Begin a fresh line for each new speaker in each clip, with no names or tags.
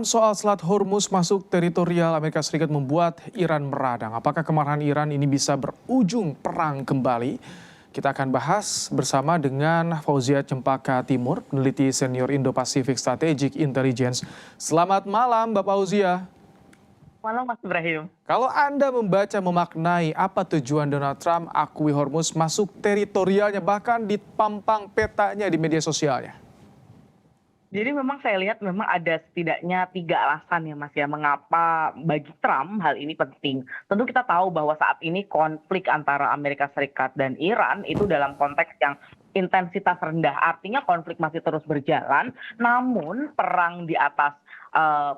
Soal Selat Hormuz masuk teritorial Amerika Serikat membuat Iran meradang. Apakah kemarahan Iran ini bisa berujung perang kembali? Kita akan bahas bersama dengan Fauzia Cempaka Timur, peneliti senior Indo-Pacific Strategic Intelligence. Selamat malam, Mbak Fauzia.
Malam Mas Ibrahim.
Kalau Anda membaca memaknai apa tujuan Donald Trump akui Hormuz masuk teritorialnya, bahkan dipampang petanya di media sosialnya.
Jadi memang saya lihat memang ada setidaknya 3 alasan ya Mas ya, mengapa bagi Trump hal ini penting. Tentu kita tahu bahwa saat ini konflik antara Amerika Serikat dan Iran itu dalam konteks yang intensitas rendah. Artinya konflik masih terus berjalan, namun perang di atas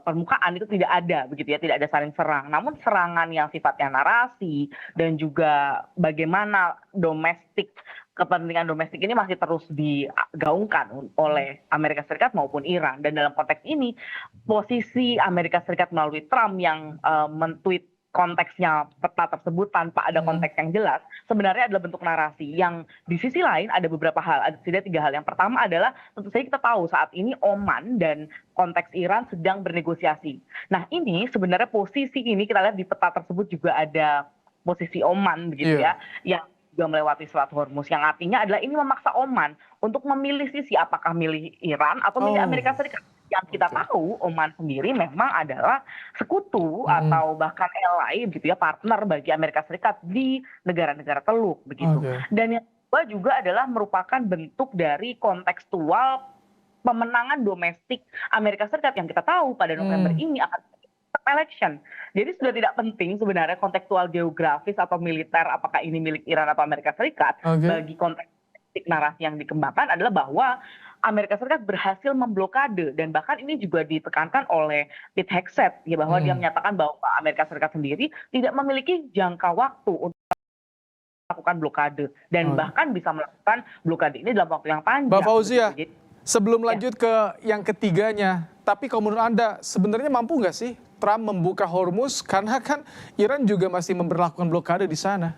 permukaan itu tidak ada begitu ya, tidak ada saling serang. Namun serangan yang sifatnya narasi dan juga bagaimana kepentingan domestik ini masih terus digaungkan oleh Amerika Serikat maupun Iran. Dan dalam konteks ini, posisi Amerika Serikat melalui Trump yang men-tweet konteksnya peta tersebut tanpa ada konteks yang jelas, sebenarnya adalah bentuk narasi yang di sisi lain ada beberapa hal, ada setidaknya 3 hal. Yang pertama adalah tentu saja kita tahu saat ini Oman dan konteks Iran sedang bernegosiasi. Nah ini sebenarnya posisi ini kita lihat di peta tersebut juga ada posisi Oman begitu ya, yang juga melewati Selat Hormuz, yang artinya adalah ini memaksa Oman untuk memilih sisi apakah milih Iran atau milih Amerika Serikat. Yang kita tahu Oman sendiri memang adalah sekutu atau bahkan ally gitu ya, partner bagi Amerika Serikat di negara-negara Teluk begitu. Dan yang kedua juga adalah merupakan bentuk dari kontekstual pemenangan domestik Amerika Serikat yang kita tahu pada November ini akan election. Jadi sudah tidak penting sebenarnya kontekstual geografis atau militer apakah ini milik Iran atau Amerika Serikat. Bagi konteks narasi yang dikembangkan adalah bahwa Amerika Serikat berhasil memblokade, dan bahkan ini juga ditekankan oleh Pete Hegseth ya, bahwa dia menyatakan bahwa Amerika Serikat sendiri tidak memiliki jangka waktu untuk melakukan blokade dan bahkan bisa melakukan blokade ini dalam waktu yang panjang.
Mbak Fauzia, sebelum lanjut ke yang ketiganya, tapi kalau menurut Anda sebenarnya mampu nggak sih Trump membuka Hormuz, karena kan Iran juga masih memberlakukan blokade di sana?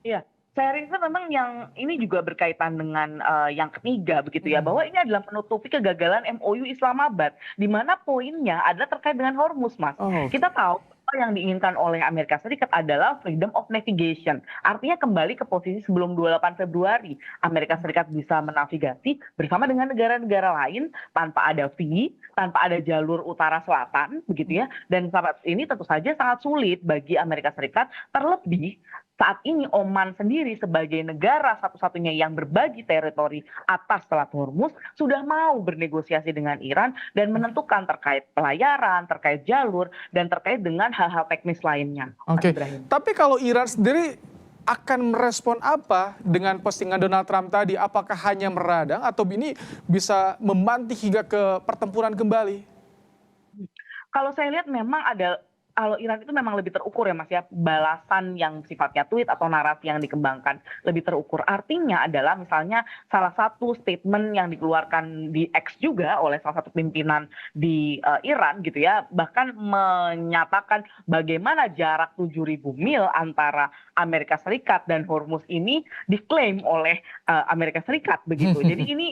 Iya, saya rasa memang yang ini juga berkaitan dengan yang ketiga begitu ya, bahwa ini adalah menutupi kegagalan MOU Islamabad, di mana poinnya adalah terkait dengan Hormuz, Mas. Kita tahu apa yang diinginkan oleh Amerika Serikat adalah freedom of navigation, artinya kembali ke posisi sebelum 28 Februari. Amerika Serikat bisa menavigasi bersama dengan negara-negara lain tanpa ada fee, tanpa ada jalur utara-selatan begitu ya, dan saat ini tentu saja sangat sulit bagi Amerika Serikat, terlebih saat ini Oman sendiri sebagai negara satu-satunya yang berbagi teritori atas Selat Hormuz sudah mau bernegosiasi dengan Iran dan menentukan terkait pelayaran, terkait jalur, dan terkait dengan hal-hal teknis lainnya.
Tapi kalau Iran sendiri akan merespon apa dengan postingan Donald Trump tadi? Apakah hanya meradang atau ini bisa memantik hingga ke pertempuran kembali?
Kalau saya lihat memang kalau Iran itu memang lebih terukur ya Mas ya, balasan yang sifatnya tweet atau narasi yang dikembangkan lebih terukur. Artinya adalah misalnya salah satu statement yang dikeluarkan di X juga oleh salah satu pimpinan di Iran gitu ya, bahkan menyatakan bagaimana jarak 7.000 mil antara Amerika Serikat dan Hormuz ini diklaim oleh Amerika Serikat begitu. Jadi ini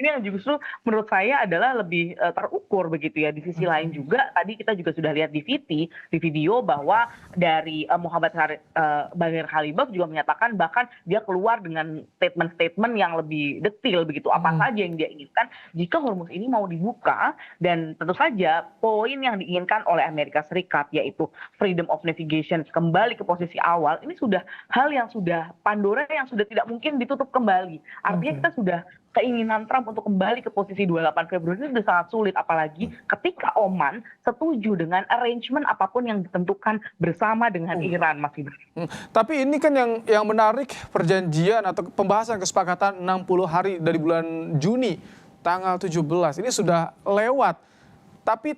yang justru menurut saya adalah lebih terukur begitu ya. Di sisi lain juga tadi kita juga sudah lihat di video bahwa dari Muhammad Baghir Khalibaf juga menyatakan, bahkan dia keluar dengan statement-statement yang lebih detail begitu, apa saja yang dia inginkan jika Hormuz ini mau dibuka. Dan tentu saja poin yang diinginkan oleh Amerika Serikat yaitu freedom of navigation, kembali ke posisi awal, ini sudah hal yang sudah Pandora yang sudah tidak mungkin ditutup kembali. Artinya kita sudah, keinginan Trump untuk kembali ke posisi 28 Februari itu sudah sangat sulit, apalagi ketika Oman setuju dengan arrangement apapun yang ditentukan bersama dengan Iran, Mas Ibrahim.
Tapi ini kan yang menarik, perjanjian atau pembahasan kesepakatan 60 hari dari bulan Juni tanggal 17 ini sudah lewat, tapi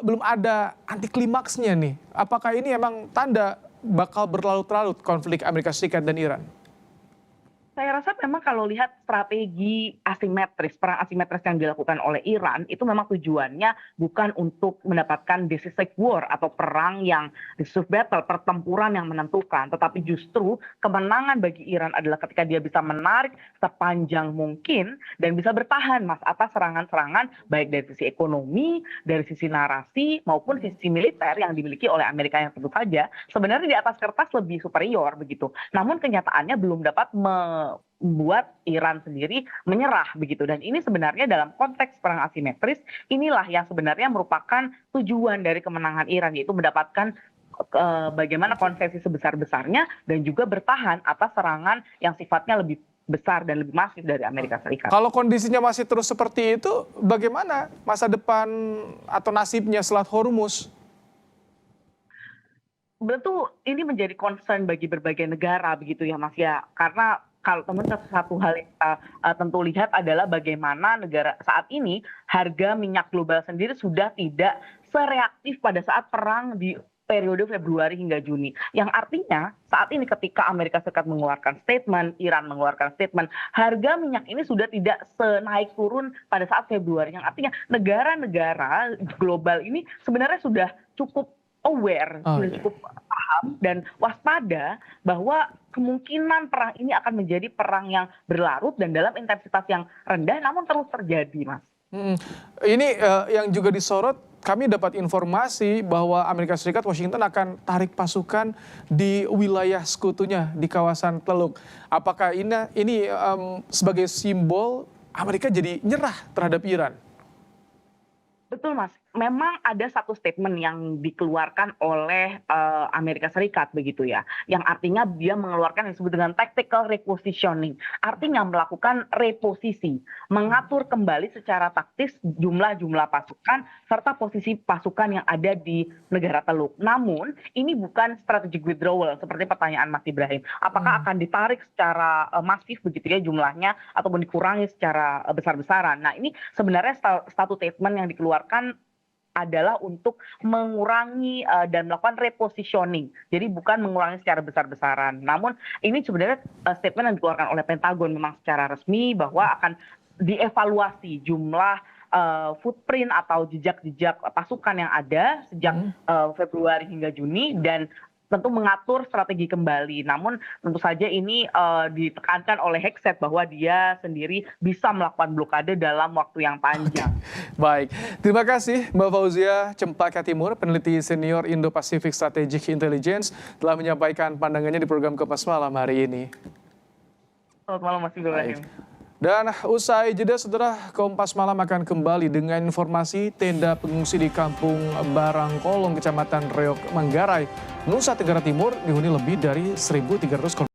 belum ada anti klimaksnya nih. Apakah ini emang tanda bakal berlarut-larut konflik Amerika Serikat dan Iran?
Saya rasa memang kalau lihat strategi asimetris, perang asimetris yang dilakukan oleh Iran itu memang tujuannya bukan untuk mendapatkan decisive war atau perang yang decisive battle, pertempuran yang menentukan, tetapi justru kemenangan bagi Iran adalah ketika dia bisa menarik sepanjang mungkin dan bisa bertahan Mas atas serangan-serangan baik dari sisi ekonomi, dari sisi narasi maupun sisi militer yang dimiliki oleh Amerika yang tentu saja sebenarnya di atas kertas lebih superior begitu. Namun kenyataannya belum dapat membuat Iran sendiri menyerah begitu, dan ini sebenarnya dalam konteks perang asimetris inilah yang sebenarnya merupakan tujuan dari kemenangan Iran, yaitu mendapatkan bagaimana konsesi sebesar-besarnya dan juga bertahan atas serangan yang sifatnya lebih besar dan lebih masif dari Amerika Serikat.
Kalau kondisinya masih terus seperti itu, bagaimana masa depan atau nasibnya Selat Hormuz?
Tentu ini menjadi concern bagi berbagai negara begitu ya Mas ya, karena kalau teman satu hal yang kita tentu lihat adalah bagaimana negara saat ini harga minyak global sendiri sudah tidak sereaktif pada saat perang di periode Februari hingga Juni. Yang artinya saat ini ketika Amerika Serikat mengeluarkan statement, Iran mengeluarkan statement, harga minyak ini sudah tidak senaik turun pada saat Februari. Yang artinya negara-negara global ini sebenarnya sudah cukup aware, sudah cukup paham dan waspada bahwa kemungkinan perang ini akan menjadi perang yang berlarut dan dalam intensitas yang rendah namun terus terjadi, Mas.
Ini yang juga disorot, kami dapat informasi bahwa Amerika Serikat, Washington akan tarik pasukan di wilayah sekutunya di kawasan Teluk. Apakah ini sebagai simbol Amerika jadi nyerah terhadap Iran?
Betul Mas, memang ada satu statement yang dikeluarkan oleh Amerika Serikat begitu ya, yang artinya dia mengeluarkan yang disebut dengan tactical repositioning, artinya melakukan reposisi, mengatur kembali secara taktis jumlah pasukan serta posisi pasukan yang ada di negara Teluk. Namun ini bukan strategic withdrawal seperti pertanyaan Mas Ibrahim, apakah akan ditarik secara masif begitu ya jumlahnya ataupun dikurangi secara besar-besaran. Nah ini sebenarnya satu statement yang dikeluarkan adalah untuk mengurangi dan melakukan repositioning. Jadi bukan mengurangi secara besar-besaran. Namun ini sebenarnya statement yang dikeluarkan oleh Pentagon memang secara resmi bahwa akan dievaluasi jumlah footprint atau jejak-jejak pasukan yang ada sejak Februari hingga Juni dan tentu mengatur strategi kembali. Namun tentu saja ini ditekankan oleh Hegseth bahwa dia sendiri bisa melakukan blokade dalam waktu yang panjang.
Baik, terima kasih Mbak Fauzia Cempaka Timur, peneliti senior Indo-Pacific Strategic Intelligence, telah menyampaikan pandangannya di program Kompas Malam hari ini.
Selamat malam Mas Ibrahim.
Dan usai jeda, saudara, Kompas Malam akan kembali dengan informasi tenda pengungsi di Kampung Barangkolong, Kecamatan Reok, Manggarai, Nusa Tenggara Timur dihuni lebih dari 1.300 korban.